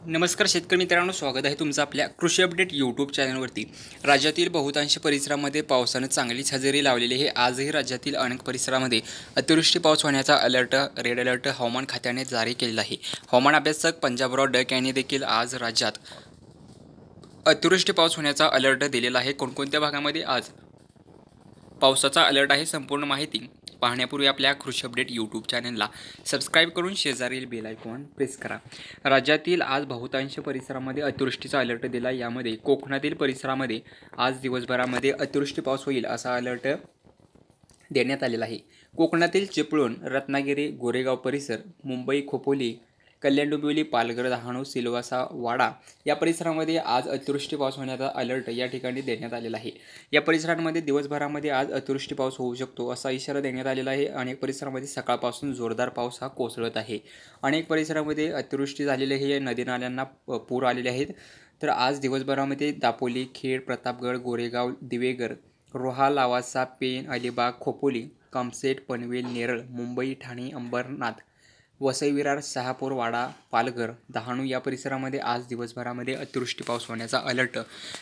नमस्कार शेतकरी मित्रांनो, स्वागत आहे तुमचं आपल्या कृषी अपडेट यूट्यूब चॅनलवरती। राज्यातील बहुतांश परिसरामध्ये पावसानं चांगलीच हजेरी लावलेली आहे। आजही राज्यातील अनेक परिसरामध्ये अतिवृष्टी पाऊस होण्याचा रेड अलर्ट हवामान खात्याने जारी केलेला आहे। हवामान अभ्यासक पंजाबराव डक यांनी देखील आज राज्यात अतिवृष्टी पाऊस होण्याचा अलर्ट दिलेला आहे। कोणकोणत्या भागामध्ये आज पावसाचा अलर्ट आहे, संपूर्ण माहिती पाहण्यापूर्वी आपल्या कृषी अपडेट यूट्यूब चॅनलला सबस्क्राईब करून शेजारील बेल आयकॉन प्रेस करा। राज्यातील आज बहुतांश परिसरामध्ये अतिवृष्टीचा अलर्ट दिला। यामध्ये कोकणातील परिसरामध्ये आज दिवसभरामध्ये अतिवृष्टी पाऊस होईल असा अलर्ट देण्यात आलेला आहे। कोकणातील चिपळूण, रत्नागिरी, गोरेगाव परिसर, मुंबई, खोपोली, कल्याण, डोंबिवली, पालघर, डहाणू, सिल्वासा, वाडा या परिसरामध्ये आज अतिवृष्टी पाऊस होण्याचा अलर्ट या ठिकाणी देण्यात आलेला आहे। या परिसरांमध्ये दिवसभरामध्ये आज अतिवृष्टी पाऊस होऊ शकतो असा इशारा देण्यात आलेला आहे। अनेक परिसरामध्ये सकाळपासून जोरदार पाऊस हा कोसळत आहे। अनेक परिसरामध्ये अतिवृष्टी झालेली आहे, नदी नाल्यांना पूर आलेले आहेत। तर आज दिवसभरामध्ये दापोली, खेड, प्रतापगड, गोरेगाव, दिवेगर, रोहा, लावासा, पेण, अलिबाग, खोपोली, कामशेत, पनवेल, नेरळ, मुंबई, ठाणे, अंबरनाथ, वसई, विरार, शहापूर, वाडा, पालघर, डहाणू या परिसरामध्ये आज दिवसभरामध्ये अतिवृष्टी पाऊस होण्याचा अलर्ट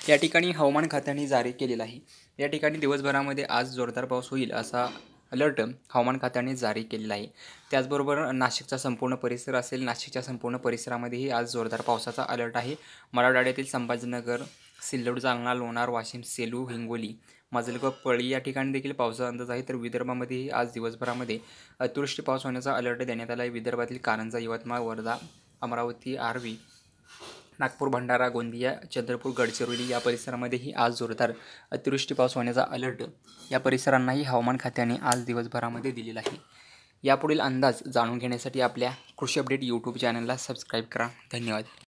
या ठिकाणी हवामान खात्याने जारी केलेला आहे। या ठिकाणी दिवसभरामध्ये आज जोरदार पाऊस होईल असा अलर्ट हवामान खात्याने जारी केलेला आहे। त्याचबरोबर नाशिकचा संपूर्ण परिसर असेल, नाशिकच्या संपूर्ण परिसरामध्येही आज जोरदार पावसाचा अलर्ट आहे। मराठवाड्यातील संभाजीनगर, सिल्लोड, जालना, लोणार, वाशिम, सेलू, हिंगोली, माजलगाव, पळी या ठिकाणी देखील पावसाचा अंदाज आहे। तर विदर्भामध्येही आज दिवसभरामध्ये अतिवृष्टी पाऊस होण्याचा अलर्ट देण्यात आला आहे। विदर्भातील कारंजा, यवतमाळ, वर्धा, अमरावती, आर्वी, नागपूर, भंडारा, गोंदिया, चंद्रपूर, गडचिरोली या परिसरामध्येही आज जोरदार अतिवृष्टी पाऊस होण्याचा अलर्ट या परिसरांनाही हवामान खात्याने आज दिवसभरामध्ये दिलेला आहे। यापुढील अंदाज जाणून घेण्यासाठी आपल्या कृषी अपडेट यूट्यूब चॅनलला सबस्क्राईब करा। धन्यवाद।